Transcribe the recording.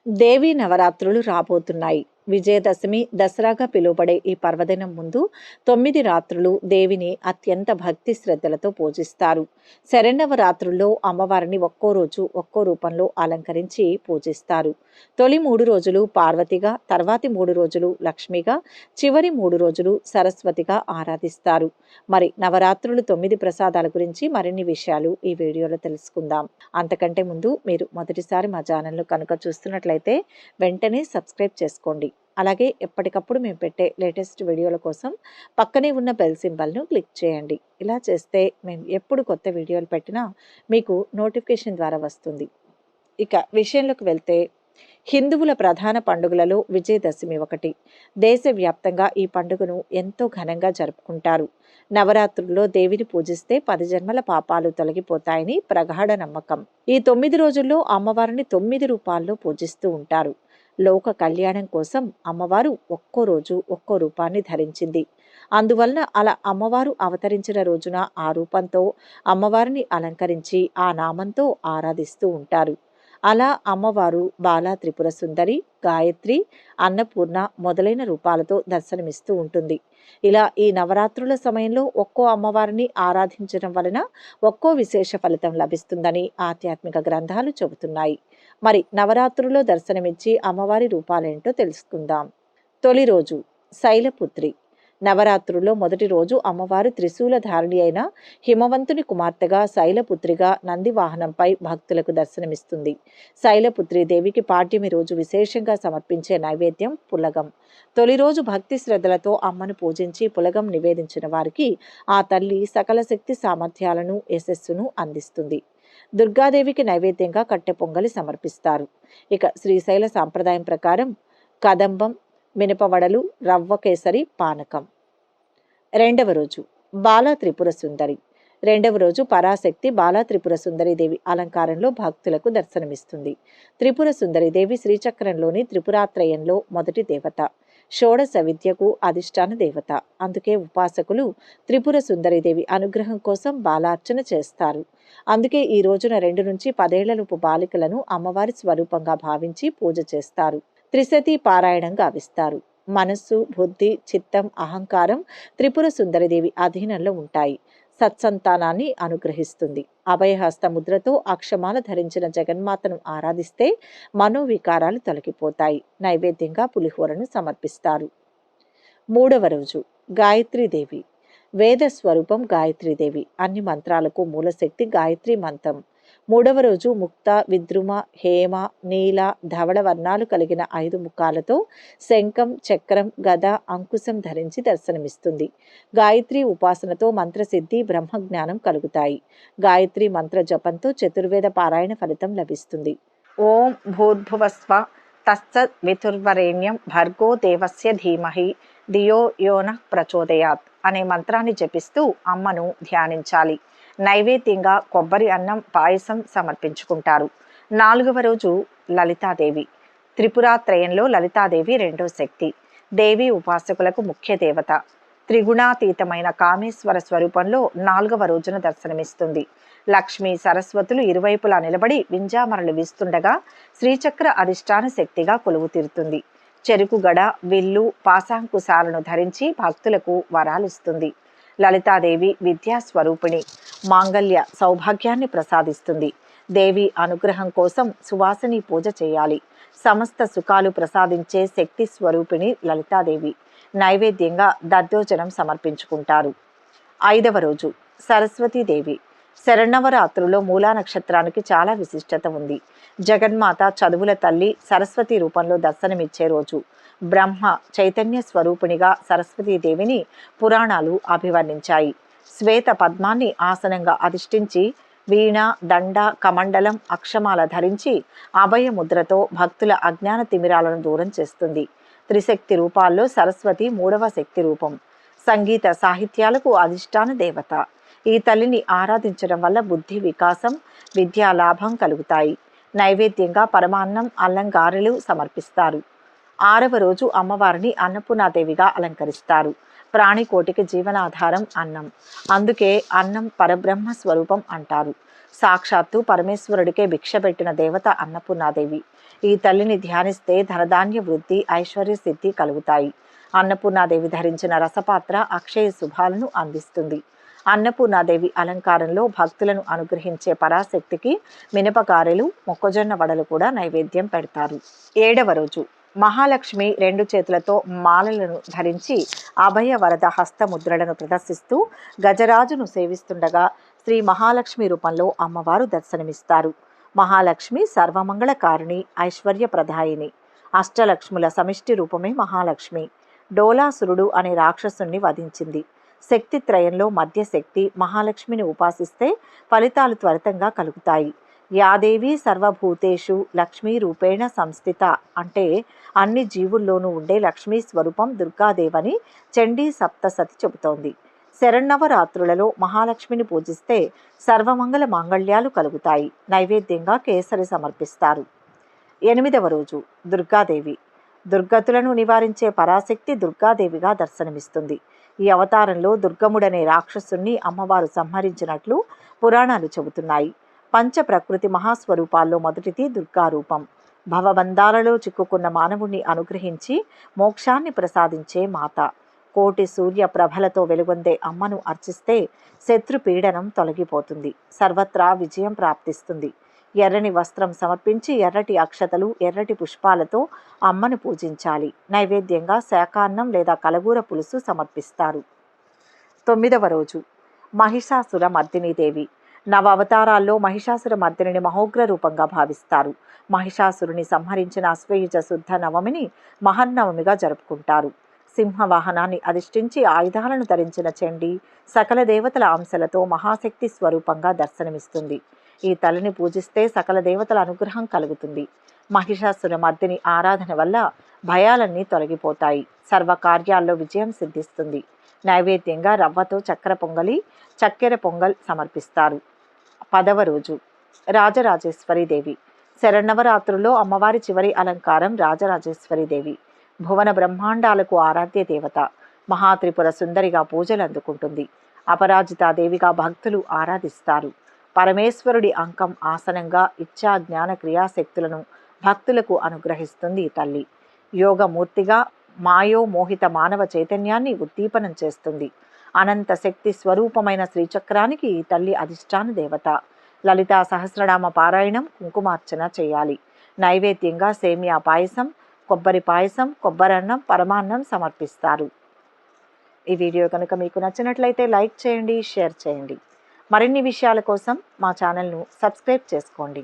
దేవీ నవరాత్రులు రాబోతున్నాయి. విజయదశమి, దసరాగా పిలువబడే ఈ పర్వదినం ముందు 9 రాత్రులు దేవిని అత్యంత భక్తి శ్రద్ధలతో పూజిస్తారు. శరన్నవరాత్రుల్లో అమ్మవారిని ఒక్కో రోజు ఒక్కో రూపంలో అలంకరించి పూజిస్తారు. తొలి 3 రోజులు పార్వతిగా, తర్వాతి 3 రోజులు లక్ష్మిగా, చివరి 3 రోజులు సరస్వతిగా ఆరాధిస్తారు. మరి నవరాత్రులు 9 ప్రసాదాల గురించి మరిన్ని విషయాలు ఈ వీడియోలో తెలుసుకుందాం. అంతకంటే ముందు మీరు మొదటిసారి మా ఛానల్ను కనుక చూస్తున్నట్లయితే వెంటనే సబ్స్క్రైబ్ చేసుకోండి. అలాగే ఎప్పటికప్పుడు మేము పెట్టే లేటెస్ట్ వీడియోల కోసం పక్కనే ఉన్న బెల్ సింబల్ను క్లిక్ చేయండి. ఇలా చేస్తే మేము ఎప్పుడు కొత్త వీడియోలు పెట్టినా మీకు నోటిఫికేషన్ ద్వారా వస్తుంది. ఇక విషయంలోకి వెళ్తే, హిందువుల ప్రధాన పండుగలలో విజయదశమి ఒకటి. దేశవ్యాప్తంగా ఈ పండుగను ఎంతో ఘనంగా జరుపుకుంటారు. నవరాత్రుల్లో దేవిని పూజిస్తే 10 జన్మల పాపాలు తొలగిపోతాయని ప్రగాఢ నమ్మకం. ఈ 9 రోజుల్లో అమ్మవారిని 9 రూపాల్లో పూజిస్తూ ఉంటారు. లోక కళ్యాణం కోసం అమ్మవారు ఒక్కో రోజు ఒక్కో రూపాన్ని ధరించింది. అందువలన అలా అమ్మవారు అవతరించిన రోజున ఆ రూపంతో అమ్మవారిని అలంకరించి ఆ నామంతో ఆరాధిస్తూ ఉంటారు. అలా అమ్మవారు బాలా త్రిపుర సుందరి, గాయత్రి, అన్నపూర్ణ మొదలైన రూపాలతో దర్శనమిస్తూ ఉంటుంది. ఇలా ఈ నవరాత్రుల సమయంలో ఒక్కో అమ్మవారిని ఆరాధించడం వలన ఒక్కో విశేష ఫలితం లభిస్తుందని ఆధ్యాత్మిక గ్రంథాలు చెబుతున్నాయి. మరి నవరాత్రుల్లో దర్శనమిచ్చి అమ్మవారి రూపాలేంటో తెలుసుకుందాం. తొలి రోజు శైలపుత్రి. నవరాత్రుల్లో మొదటి రోజు అమ్మవారు త్రిశూలధారిణి అయిన హిమవంతుని కుమార్తెగా శైలపుత్రిగా నంది వాహనంపై భక్తులకు దర్శనమిస్తుంది. శైలపుత్రి దేవికి పాడ్యమి రోజు విశేషంగా సమర్పించే నైవేద్యం పులగం. తొలి రోజు భక్తి శ్రద్ధలతో అమ్మను పూజించి పులగం నివేదించిన వారికి ఆ తల్లి సకల శక్తి సామర్థ్యాలను, యశస్సును అందిస్తుంది. దుర్గాదేవికి నైవేద్యంగా కట్టె పొంగలి సమర్పిస్తారు. ఇక శ్రీశైల సాంప్రదాయం ప్రకారం కదంబం, మినపవడలు, రవ్వ కేసరి, పానకం. రెండవ రోజు బాలా త్రిపుర సుందరి. రెండవ రోజు పరాశక్తి బాలా త్రిపుర సుందరి దేవి అలంకారంలో భక్తులకు దర్శనమిస్తుంది. త్రిపుర సుందరి దేవి శ్రీచక్రంలోని త్రిపురాత్రయంలో మొదటి దేవత, షోడశ విద్యకు అధిష్టాన దేవత. అందుకే ఉపాసకులు త్రిపుర సుందరి దేవి అనుగ్రహం కోసం బాలార్చన చేస్తారు. అందుకే ఈ రోజున 2 నుంచి 10 ఏళ్లలోపు బాలికలను అమ్మవారి స్వరూపంగా భావించి పూజ చేస్తారు. త్రిశతి పారాయణం గావిస్తారు. మనస్సు, బుద్ధి, చిత్తం, అహంకారం త్రిపుర సుందరిదేవి అధీనంలో ఉంటాయి. సత్సంతానాన్ని అనుగ్రహిస్తుంది. అభయహస్త ముద్రతో అక్షమాల ధరించిన జగన్మాతను ఆరాధిస్తే మనోవికారాలు తొలగిపోతాయి. నైవేద్యంగా పులిహోరను సమర్పిస్తారు. మూడవ రోజు గాయత్రీదేవి. వేద స్వరూపం గాయత్రీదేవి. అన్ని మంత్రాలకు మూలశక్తి గాయత్రి మంత్రం. మూడవ రోజు ముక్త, విద్రుమ, హేమ, నీల, ధవళ వర్ణాలు కలిగిన 5 ముఖాలతో శంఖం, చక్రం, గద, అంకుశం ధరించి దర్శనమిస్తుంది. గాయత్రి ఉపాసనతో మంత్రసిద్ధి, బ్రహ్మజ్ఞానం కలుగుతాయి. గాయత్రి మంత్ర జపంతో చతుర్వేద పారాయణ ఫలితం లభిస్తుంది. ఓం భూర్భువస్వ తత్సవితుర్వరేణ్యం భర్గో దేవస్య ధీమహి ధియో యోన ప్రచోదయాత్ అనే మంత్రాన్ని జపిస్తూ అమ్మను ధ్యానించాలి. నైవేద్యంగా కొబ్బరి అన్నం, పాయసం సమర్పించుకుంటారు. 4వ రోజు లలితాదేవి. త్రిపురాత్రయంలో లలితాదేవి రెండో శక్తి. దేవి ఉపాసకులకు ముఖ్య దేవత. త్రిగుణాతీతమైన కామేశ్వర స్వరూపంలో 4వ రోజున దర్శనమిస్తుంది. లక్ష్మి, సరస్వతులు ఇరువైపులా నిలబడి వింజామరలు వీస్తుండగా శ్రీచక్ర అధిష్టాన శక్తిగా కొలువు తీరుతుంది. చెరుకు గడ, విల్లు, పాశాంకుశాలను ధరించి భక్తులకు వరాలిస్తుంది. లలితాదేవి విద్యాస్వరూపిణి. మాంగళ్య సౌభాగ్యాన్ని ప్రసాదిస్తుంది. దేవి అనుగ్రహం కోసం సువాసిని పూజ చేయాలి. సమస్త సుఖాలు ప్రసాదించే శక్తి స్వరూపిణి లలితాదేవి. నైవేద్యంగా దద్దోజనం సమర్పించుకుంటారు. 5వ రోజు సరస్వతీదేవి. శరన్నవరాత్రుల్లో మూలా నక్షత్రానికి చాలా విశిష్టత ఉంది. జగన్మాత, చదువుల తల్లి, సరస్వతి రూపంలో దర్శనమిచ్చే రోజు. బ్రహ్మ చైతన్య స్వరూపిణిగా సరస్వతీదేవిని పురాణాలు అభివర్ణించాయి. శ్వేత పద్మాన్ని ఆసనంగా అధిష్ఠించి వీణ, దండ, కమండలం, అక్షమాల ధరించి అభయముద్రతో భక్తుల అజ్ఞాన తిమిరాలను దూరం చేస్తుంది. త్రిశక్తి రూపాల్లో సరస్వతి 3వ శక్తి రూపం. సంగీత సాహిత్యాలకు అధిష్టాన దేవత. ఈ తల్లిని ఆరాధించడం వల్ల బుద్ధి వికాసం, విద్యా లాభం కలుగుతాయి. నైవేద్యంగా పరమాన్నం, అల్లం గారెలు సమర్పిస్తారు. 6వ రోజు అమ్మవారిని అన్నపూర్ణాదేవిగా అలంకరిస్తారు. ప్రాణికోటికి జీవనాధారం అన్నం. అందుకే అన్నం పరబ్రహ్మ స్వరూపం అంటారు. సాక్షాత్తు పరమేశ్వరుడికే భిక్ష పెట్టిన దేవత అన్నపూర్ణాదేవి. ఈ తల్లిని ధ్యానిస్తే ధనధాన్య వృద్ధి, ఐశ్వర్య సిద్ధి కలుగుతాయి. అన్నపూర్ణాదేవి ధరించిన రసపాత్ర అక్షయ శుభాలను అందిస్తుంది. అన్నపూర్ణాదేవి అలంకారంలో భక్తులను అనుగ్రహించే పరాశక్తికి మినపగారెలు, మొక్కజొన్న వడలు కూడా నైవేద్యం పెడతారు. 7వ రోజు మహాలక్ష్మి 2 చేతులతో మాలలను ధరించి అభయ వరద హస్తముద్రలను ప్రదర్శిస్తూ గజరాజును సేవిస్తుండగా శ్రీ మహాలక్ష్మి రూపంలో అమ్మవారు దర్శనమిస్తారు. మహాలక్ష్మి సర్వమంగళకారిణి, ఐశ్వర్యప్రదాయిని. అష్టలక్ష్ముల సమిష్టి రూపమే మహాలక్ష్మి. డోలాసురుడు అనే రాక్షసుణ్ణి వధించింది. శక్తిత్రయంలో మధ్యశక్తి మహాలక్ష్మిని ఉపాసిస్తే ఫలితాలు త్వరితంగా కలుగుతాయి. యాదేవి సర్వభూతేషు లక్ష్మీ రూపేణ సంస్థిత అంటే అన్ని జీవుల్లోనూ ఉండే లక్ష్మీ స్వరూపం దుర్గాదేవని చండీ సప్తసతి చెబుతోంది. శరన్నవరాత్రులలో మహాలక్ష్మిని పూజిస్తే సర్వమంగళ మాంగళ్యాలు కలుగుతాయి. నైవేద్యంగా కేసరి సమర్పిస్తారు. 8వ రోజు దుర్గాదేవి. దుర్గతులను నివారించే పరాశక్తి దుర్గాదేవిగా దర్శనమిస్తుంది. ఈ అవతారంలో దుర్గముడనే రాక్షసుణ్ణి అమ్మవారు సంహరించినట్లు పురాణాలు చెబుతున్నాయి. పంచ ప్రకృతి మహాస్వరూపాల్లో మొదటిది దుర్గారూపం. భవబంధాలలో చిక్కుకున్న మానవుణ్ణి అనుగ్రహించి మోక్షాన్ని ప్రసాదించే మాత. కోటి సూర్య ప్రభలతో వెలుగొందే అమ్మను అర్చిస్తే శత్రు పీడనం తొలగిపోతుంది. సర్వత్రా విజయం ప్రాప్తిస్తుంది. ఎర్రని వస్త్రం సమర్పించి ఎర్రటి అక్షతలు, ఎర్రటి పుష్పాలతో అమ్మను పూజించాలి. నైవేద్యంగా శాకాన్నం లేదా కలగూర పులుసు సమర్పిస్తారు. 9వ రోజు మహిషాసుర మర్దినీదేవి. నవ అవతారాల్లో మహిషాసుర మర్దిని మహోగ్ర రూపంగా భావిస్తారు. మహిషాసురుని సంహరించిన అశ్వయుజ శుద్ధ నవమిని మహన్నవమిగా జరుపుకుంటారు. సింహవాహనాన్ని అధిష్ఠించి ఆయుధాలను ధరించిన చండీ సకల దేవతల అంశలతో మహాశక్తి స్వరూపంగా దర్శనమిస్తుంది. ఈ తల్లిని పూజిస్తే సకల దేవతల అనుగ్రహం కలుగుతుంది. మహిషాసుర మర్దిని ఆరాధన వల్ల భయాలన్నీ తొలగిపోతాయి. సర్వకార్యాల్లో విజయం సిద్ధిస్తుంది. నైవేద్యంగా రవ్వతో చక్కెర పొంగల్ సమర్పిస్తారు. 10వ రోజు రాజరాజేశ్వరీదేవి. శరన్నవరాత్రుల్లో అమ్మవారి చివరి అలంకారం రాజరాజేశ్వరీదేవి. భువన బ్రహ్మాండాలకు ఆరాధ్య దేవత. మహాత్రిపుర సుందరిగా పూజలు అందుకుంటుంది. అపరాజితాదేవిగా భక్తులు ఆరాధిస్తారు. పరమేశ్వరుడి అంకం ఆసనంగా ఇచ్చా జ్ఞాన క్రియాశక్తులను భక్తులకు అనుగ్రహిస్తుంది ఈ తల్లి. యోగమూర్తిగా మాయోమోహిత మానవ చైతన్యాన్ని ఉద్దీపనం చేస్తుంది. అనంత శక్తి స్వరూపమైన శ్రీచక్రానికి ఈ తల్లి అధిష్టాన దేవత. లలితా సహస్రనామ పారాయణం, కుంకుమార్చన చేయాలి. నైవేద్యంగా సేమియా పాయసం, కొబ్బరి పాయసం, కొబ్బరన్నం, పరమాన్నం సమర్పిస్తారు. ఈ వీడియో కనుక మీకు నచ్చినట్లయితే లైక్ చేయండి, షేర్ చేయండి. మరిన్ని విషయాల కోసం మా ఛానల్ను సబ్స్క్రైబ్ చేసుకోండి.